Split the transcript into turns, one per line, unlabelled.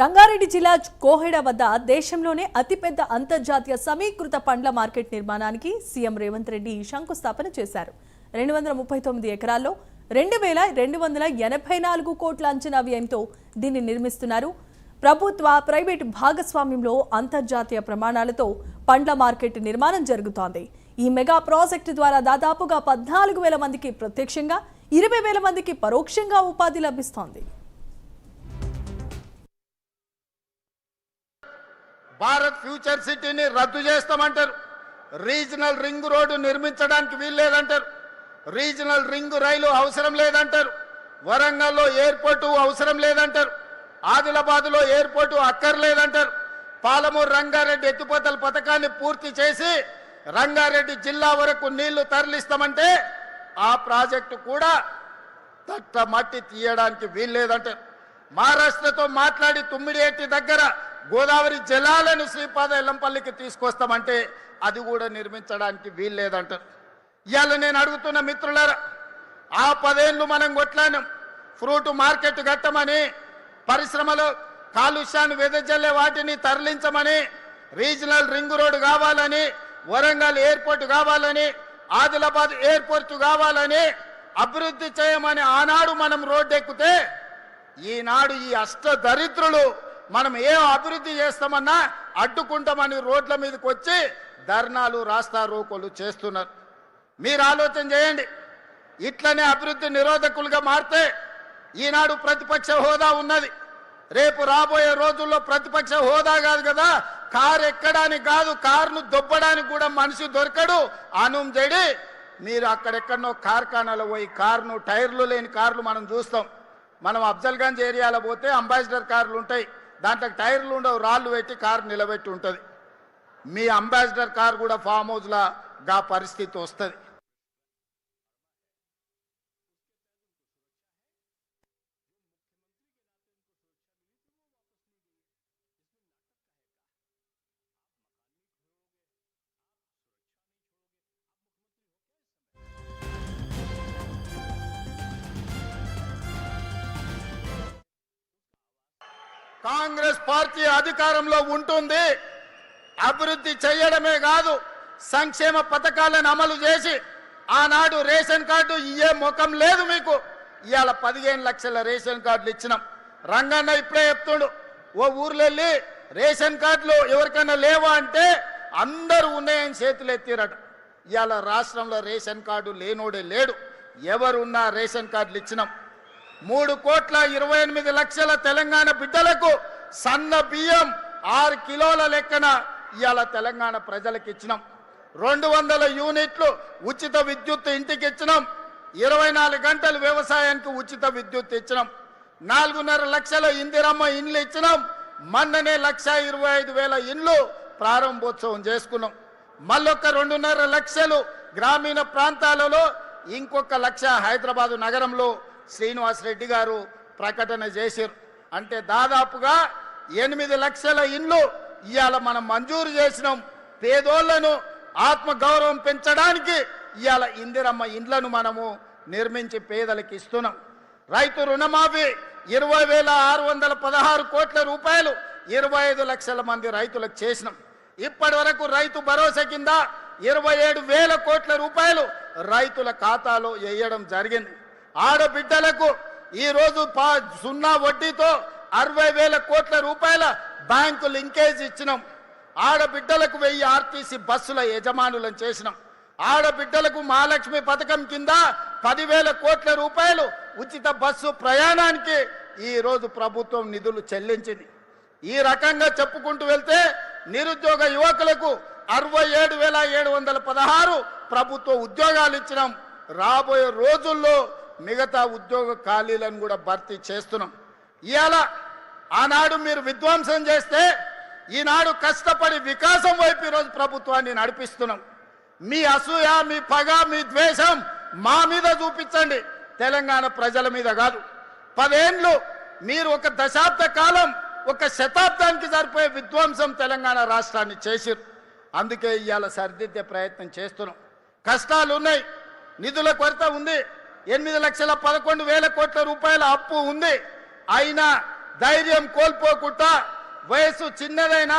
రంగారెడ్డి జిల్లా కోహెడ వద్ద దేశంలోనే అతిపెద్ద అంతర్జాతీయ సమీకృత పండ్ల మార్కెట్ నిర్మాణానికి సీఎం రేవంత్ రెడ్డి శంకుస్థాపన చేశారు. 239 ఎకరాల్లో 2284 కోట్ల అంచనా వ్యయంతో దీన్ని నిర్మిస్తున్నారు. ప్రభుత్వ ప్రైవేట్ భాగస్వామ్యంలో అంతర్జాతీయ ప్రమాణాలతో పండ్ల మార్కెట్ నిర్మాణం జరుగుతోంది. ఈ మెగా ప్రాజెక్టు ద్వారా దాదాపుగా 14,000 మందికి ప్రత్యక్షంగా 20,000 మందికి పరోక్షంగా ఉపాధి లభిస్తోంది.
భారత్ ఫ్యూచర్ సిటీని రద్దు చేస్తామంటారు. రీజనల్ రింగ్ రోడ్డు నిర్మించడానికి వీలు లేదంటారు. రీజనల్ రింగ్ రైలు అవసరం లేదంటారు. వరంగల్లో ఎయిర్పోర్టు అవసరం లేదంటారు. ఆదిలాబాద్లో ఎయిర్పోర్టు అక్కర్లేదంటారు. పాలమూరు రంగారెడ్డి ఎత్తిపోతల పథకాన్ని పూర్తి చేసి రంగారెడ్డి జిల్లా వరకు నీళ్లు తరలిస్తామంటే ఆ ప్రాజెక్టు కూడా తట్ట మట్టి తీయడానికి వీలు లేదంటారు. మహారాష్ట్రతో మాట్లాడి తుమ్మిడిఎట్టి దగ్గర గోదావరి జలాలను శ్రీపాద ఎల్లంపల్లికి తీసుకొస్తామంటే అది కూడా నిర్మించడానికి వీలు లేదంటారు. ఇవాళ నేను అడుగుతున్న మిత్రులారా, ఆ 10 ఏళ్ళు మనం కొట్లానం. ఫ్రూట్ మార్కెట్ కట్టమని, పరిశ్రమలో కాలుష్యాన్ని వెదజల్లే వాటిని తరలించమని, రీజనల్ రింగ్ రోడ్ కావాలని, వరంగల్ ఎయిర్పోర్ట్ కావాలని, ఆదిలాబాద్ ఎయిర్పోర్ట్ కావాలని అభివృద్ధి చేయమని ఆనాడు మనం రోడ్డు ఎక్కితే, ఈనాడు ఈ అష్ట దరిద్రులు మనం ఏ అభివృద్ధి చేస్తామన్నా అడ్డుకుంటామని రోడ్ల మీదకి వచ్చి ధర్నాలు రాస్తా రోకోలు చేస్తున్నారు. మీరు ఆలోచన చేయండి. ఇట్లనే అభివృద్ధి నిరోధకులుగా మారితే ఈనాడు ప్రతిపక్ష హోదా ఉన్నది. రేపు రాబోయే రోజుల్లో ప్రతిపక్ష హోదా కాదు కదా, కారు ఎక్కడానికి కాదు, కారును దొబ్బడానికి కూడా మనిషి దొరకడు. అనుం జడి మీరు అక్కడెక్కడనో కార్ఖానాలో పోయి కారును టైర్లు లేని కార్లు మనం చూస్తాం. మనం అఫ్జల్గంజ్ ఏరియాలో పోతే అంబాసిడర్ కార్లు ఉంటాయి, దాంట్లో టైర్లు ఉండవు, రాళ్ళు పెట్టి కారు నిలబెట్టి ఉంటుంది. మీ అంబాసిడర్ కారు కూడా ఫామ్ హౌస్లా గా పరిస్థితి వస్తుంది. కాంగ్రెస్ పార్టీ అధికారంలో ఉంటుంది, అభివృద్ధి చేయడమే కాదు సంక్షేమ పథకాలను అమలు చేసి, ఆనాడు రేషన్ కార్డు ఇయ్యే ముఖం లేదు మీకు. ఇవాళ 15 లక్షల రేషన్ కార్డులు ఇచ్చినాం. రంగన్న ఇప్పుడే చెప్తుండు, ఓ ఊర్లో వెళ్ళి రేషన్ కార్డులు ఎవరికైనా లేవా అంటే అందరూ ఉన్నాయని చేతులు ఎత్తిరట. ఇవాళ రాష్ట్రంలో రేషన్ కార్డు లేనోడే లేడు. ఎవరున్నా రేషన్ కార్డులు ఇచ్చినాం. 3,28,00,000 తెలంగాణ బిడ్డలకు సన్న బియ్యం 6 కిలోల లెక్కన ఇవాళ తెలంగాణ ప్రజలకు ఇచ్చినాం. 200 యూనిట్లు ఉచిత విద్యుత్ ఇంటికి ఇచ్చినాం. 24 గంటలు వ్యవసాయానికి ఉచిత విద్యుత్ ఇచ్చినాం. 4.5 లక్షల ఇందిరమ్మ ఇండ్లు ఇచ్చినాం. మొన్ననే 1,25,000 ఇండ్లు ప్రారంభోత్సవం చేసుకున్నాం. మళ్ళొక్క 2.5 లక్షలు గ్రామీణ ప్రాంతాలలో, ఇంకొక 1,00,000 హైదరాబాదు నగరంలో శ్రీనివాస్ రెడ్డి గారు ప్రకటన చేశారు. అంటే దాదాపుగా 8 లక్షల ఇండ్లు ఇవాళ మనం మంజూరు చేసినాం. పేదోళ్లను ఆత్మగౌరవం పెంచడానికి ఇవాళ ఇందిరమ్మ ఇండ్లను మనము నిర్మించి పేదలకు ఇస్తున్నాం. రైతు రుణమాఫీ 20,616 కోట్ల రూపాయలు 25 లక్షల మంది రైతులకు చేసినాం. ఇప్పటి వరకు రైతు భరోసా కింద 27,000 కోట్ల రూపాయలు రైతుల ఖాతాలో వేయడం జరిగింది. ఆడబిడ్డలకు ఈరోజు 0 వడ్డీతో 60,000 కోట్ల రూపాయల బ్యాంకు లింకేజ్ ఇచ్చినాం. ఆడబిడ్డలకు 1000 ఆర్టీసీ బస్సుల యజమానులను చేసినాం. ఆడబిడ్డలకు మహాలక్ష్మి పథకం కింద 10,000 కోట్ల రూపాయలు ఉచిత బస్సు ప్రయాణానికి ఈరోజు ప్రభుత్వం నిధులు చెల్లించింది. ఈ రకంగా చెప్పుకుంటూ వెళ్తే నిరుద్యోగ యువకులకు 67,716 ప్రభుత్వ ఉద్యోగాలు ఇచ్చినాం. రాబోయే రోజుల్లో మిగతా ఉద్యోగ ఖాళీలను కూడా భర్తీ చేస్తున్నాం. ఇవాళ ఆనాడు మీరు విధ్వంసం చేస్తే ఈనాడు కష్టపడి వికాసం వైపు ఈరోజు ప్రభుత్వాన్ని నడిపిస్తున్నాం. మీ అసూయ, మీ పగ, మీ ద్వేషం మా మీద చూపించండి, తెలంగాణ ప్రజల మీద కాదు. 10 ఏళ్ళు మీరు ఒక దశాబ్ద కాలం, ఒక శతాబ్దానికి సరిపోయే విధ్వంసం తెలంగాణ రాష్ట్రాన్ని చేసిరు. అందుకే ఇవాళ సరిదిద్దే ప్రయత్నం చేస్తున్నాం. కష్టాలు ఉన్నాయి, నిధుల కొరత ఉంది, 8,11,000 కోట్ల రూపాయల అప్పు ఉంది. అయినా ధైర్యం కోల్పోకుండా వయసు చిన్నదైనా